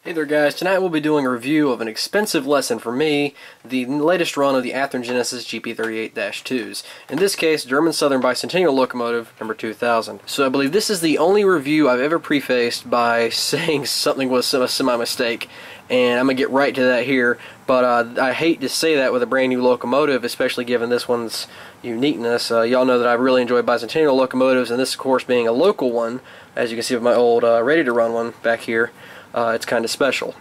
Hey there guys, tonight we'll be doing a review of an expensive lesson for me, the latest run of the Athearn Genesis GP38-2s. In this case, Durham Southern Bicentennial locomotive number 2000. So I believe this is the only review I've ever prefaced by saying something was a semi-mistake, and I'm going to get right to that here, but I hate to say that with a brand new locomotive, especially given this one's uniqueness. Y'all know that I really enjoy Bicentennial locomotives, and this of course being a local one, as you can see with my old ready-to-run one back here. It's kind of special.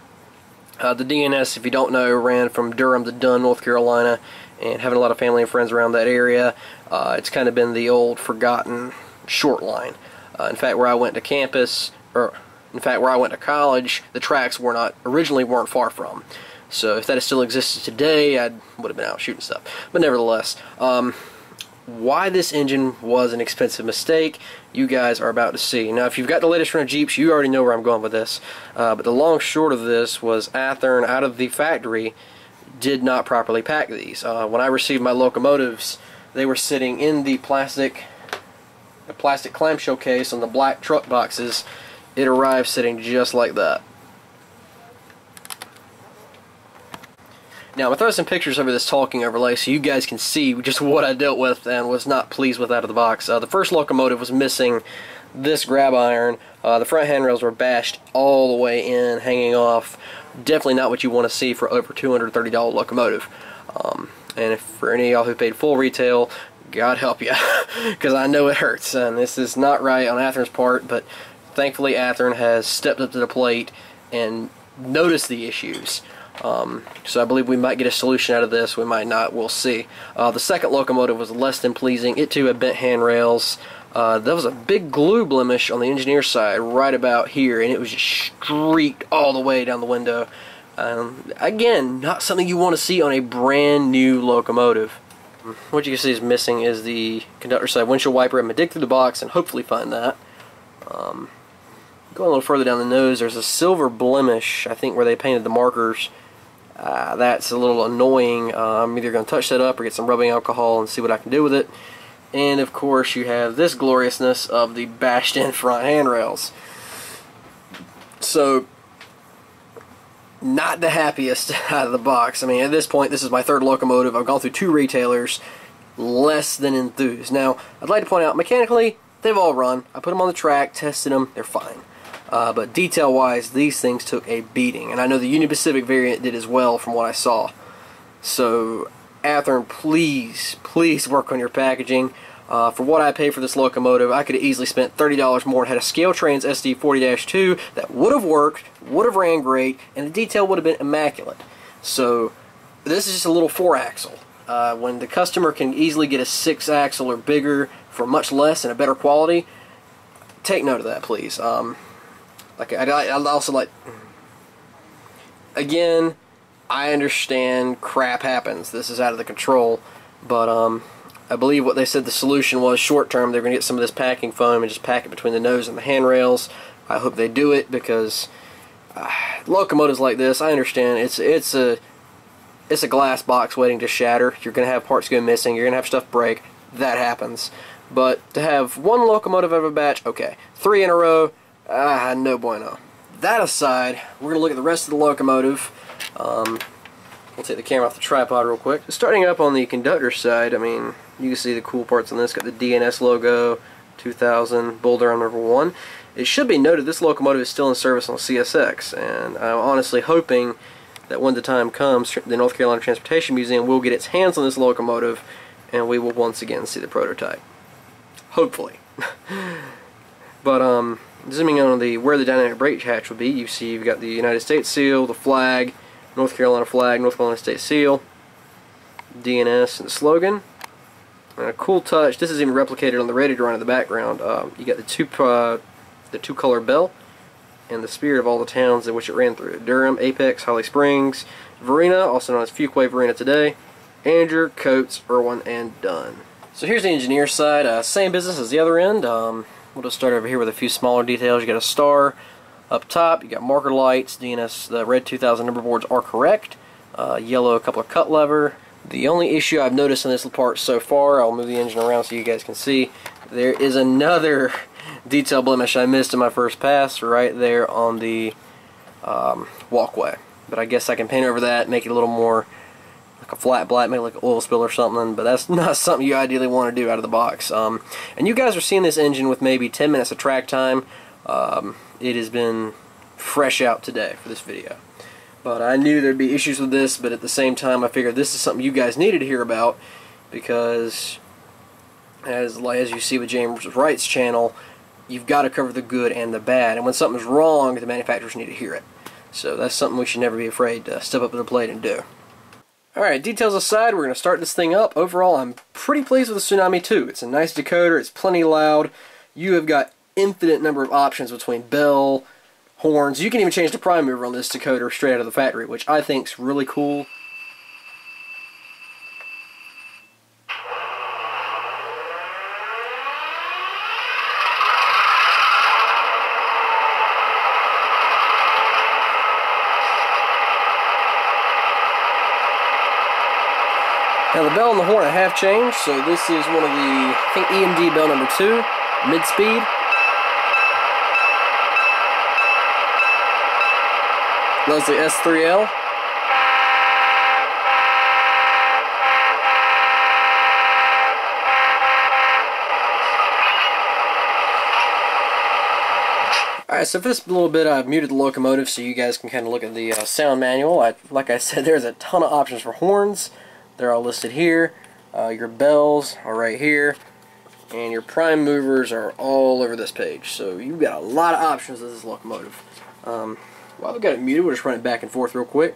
The DNS, if you don't know, ran from Durham to Dunn, North Carolina, and having a lot of family and friends around that area, it's kind of been the old forgotten short line. In fact, where I went to campus, or in fact where I went to college, the tracks originally weren't far from. So if that still existed today, I would have been out shooting stuff. But nevertheless, why this engine was an expensive mistake, you guys are about to see. Now, if you've got the latest run of Jeeps, you already know where I'm going with this. But the long short of this was Athearn, out of the factory, did not properly pack these. When I received my locomotives, they were sitting in the plastic clamshell case on the black truck boxes. It arrived sitting just like that. Now, I'm going to throw some pictures over this talking overlay so you guys can see just what I dealt with and was not pleased with out of the box. The first locomotive was missing this grab iron. The front handrails were bashed all the way in, hanging off. Definitely not what you want to see for over $230 locomotive. And if for any of y'all who paid full retail, God help you, because I know it hurts. And this is not right on Athearn's part, but thankfully Athearn has stepped up to the plate and noticed the issues. So I believe we might get a solution out of this. We might not. We'll see. The second locomotive was less than pleasing. It too had bent handrails. There was a big glue blemish on the engineer's side right about here, and it was just streaked all the way down the window. Again, not something you want to see on a brand new locomotive. What you can see is missing is the conductor side windshield wiper. I'm going to dig through the box and hopefully find that. Going a little further down the nose, there's a silver blemish, I think, where they painted the markers. That's a little annoying. I'm either going to touch that up or get some rubbing alcohol and see what I can do with it. And of course you have this gloriousness of the bashed in front handrails. So, not the happiest out of the box. I mean, at this point, this is my third locomotive. I've gone through 2 retailers, less than enthused. Now, I'd like to point out, mechanically, they've all run. I put them on the track, tested them, they're fine. But detail-wise, these things took a beating. And I know the Union Pacific variant did as well from what I saw. So, Athearn, please, please work on your packaging. For what I paid for this locomotive, I could have easily spent $30 more and had a Scale Trains SD40-2 that would have worked, would have ran great, and the detail would have been immaculate. So, this is just a little 4-axle. When the customer can easily get a 6-axle or bigger for much less and a better quality, take note of that, please. I'd also like, again, I understand crap happens. This is out of the control, but I believe what they said the solution was short term. They're going to get some of this packing foam and just pack it between the nose and the handrails. I hope they do it, because locomotives like this, I understand it's a glass box waiting to shatter. You're going to have parts go missing. You're going to have stuff break. That happens. But to have 1 locomotive out of a batch, okay. 3 in a row, no bueno. That aside, we're going to look at the rest of the locomotive. We'll take the camera off the tripod real quick. Starting up on the conductor side, I mean, you can see the cool parts on this. Got the DNS logo, 2000, Bull Durham number 1. It should be noted this locomotive is still in service on CSX, and I'm honestly hoping that when the time comes, the North Carolina Transportation Museum will get its hands on this locomotive, and we will once again see the prototype. Hopefully. But zooming in on where the dynamic brake hatch will be, you see you've got the United States seal, the flag, North Carolina flag, North Carolina State seal, DNS, and the slogan. And a cool touch, this is even replicated on the ready to run in the background. You got the two-color bell and the spirit of all the towns in which it ran through: Durham, Apex, Holly Springs, Varina, also known as Fuquay Varina today, Andrew, Coates, Irwin, and Dunn. So here's the engineer's side. Same business as the other end. We'll just start over here with a few smaller details. You got a star up top. You got marker lights. DNS, the red 2000 number boards are correct. Yellow, a couple of cut lever. The only issue I've noticed in this part so far, I'll move the engine around so you guys can see, there is another detail blemish I missed in my first pass right there on the walkway. But I guess I can paint over that, make it a little more like a flat black, maybe like an oil spill or something, but that's not something you ideally want to do out of the box. And you guys are seeing this engine with maybe 10 minutes of track time. It has been fresh out today for this video. But I knew there'd be issues with this, but at the same time I figured this is something you guys needed to hear about, because as you see with James Wright's channel, you've got to cover the good and the bad, and when something's wrong, the manufacturers need to hear it. So that's something we should never be afraid to step up to the plate and do. Alright, details aside, we're going to start this thing up. Overall, I'm pretty pleased with the Tsunami 2. It's a nice decoder, it's plenty loud. You have got infinite number of options between bell, horns. You can even change the prime mover on this decoder straight out of the factory, which I think is really cool. Now the bell and the horn I have changed, so this is one of the, I think, EMD bell number 2, mid-speed. Leslie S3L. Alright, so for this little bit I've muted the locomotive so you guys can kind of look at the sound manual. Like I said, there's a ton of options for horns. They're all listed here. Your bells are right here. And your prime movers are all over this page. So you've got a lot of options with this locomotive. While we've got it muted, we'll just run it back and forth real quick.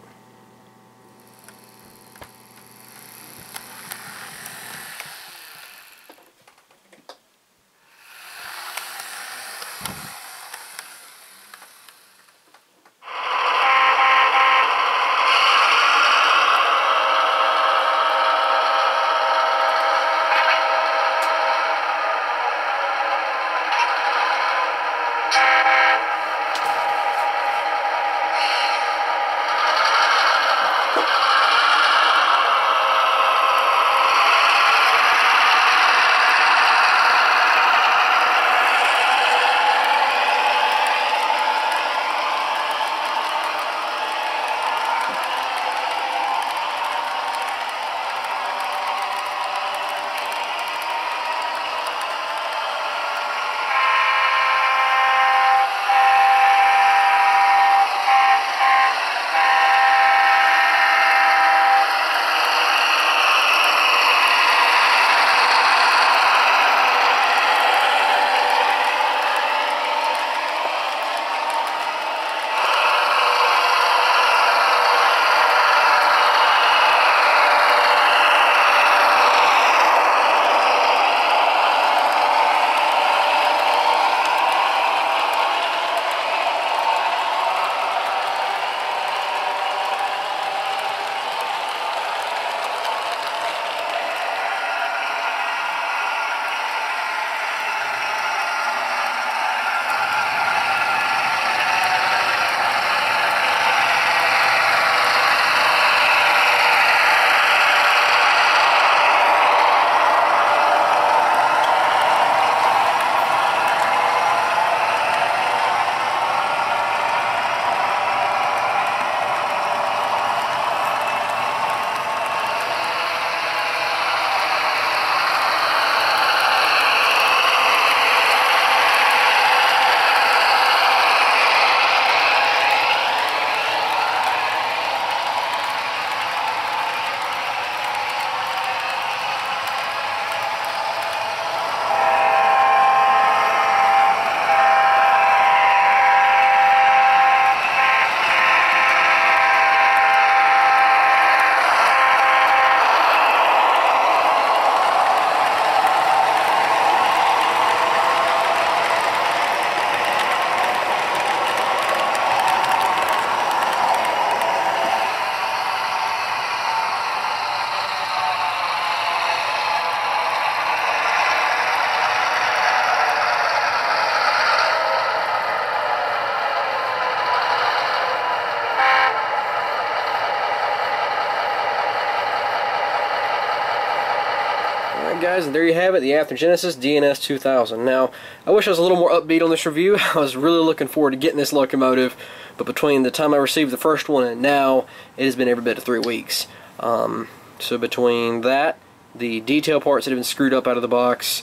Alright guys, and there you have it, the Athearn Genesis DNS 2000. Now, I wish I was a little more upbeat on this review. I was really looking forward to getting this locomotive, but between the time I received the first one and now, it has been every bit of 3 weeks. So between that, the detail parts that have been screwed up out of the box,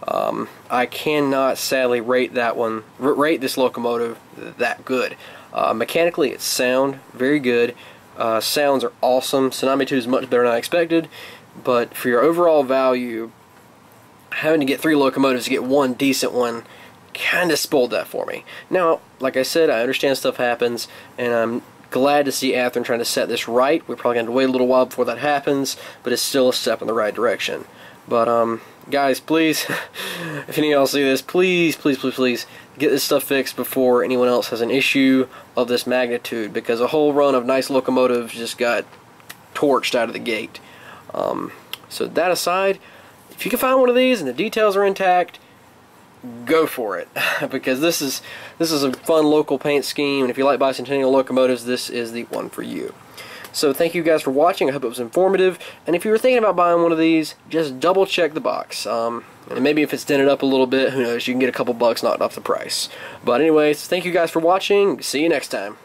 I cannot sadly rate this locomotive that good. Mechanically, it's sound, very good. Sounds are awesome. Tsunami 2 is much better than I expected, but for your overall value, having to get 3 locomotives to get one decent one kind of spoiled that for me. Now, like I said, I understand stuff happens, and I'm glad to see Athearn trying to set this right. We're probably going to wait a little while before that happens, but it's still a step in the right direction. But guys, please, if any of y'all see this, please get this stuff fixed before anyone else has an issue of this magnitude, because a whole run of nice locomotives just got torched out of the gate. So that aside, if you can find one of these and the details are intact, go for it, because this is a fun local paint scheme, and if you like Bicentennial locomotives, this is the one for you. So thank you guys for watching. I hope it was informative, and if you were thinking about buying one of these, just double check the box, and maybe if it's dented up a little bit, who knows, you can get a couple bucks knocked off the price. But anyways, thank you guys for watching. See you next time.